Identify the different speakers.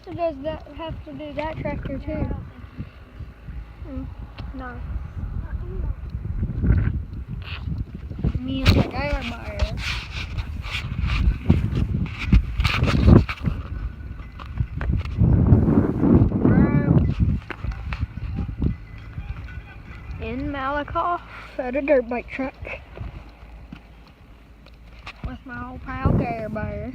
Speaker 1: also does that have to do that tractor too. No. Me and the air buyer. In Malakoff at a dirt bike truck with my old pal Gary Bear.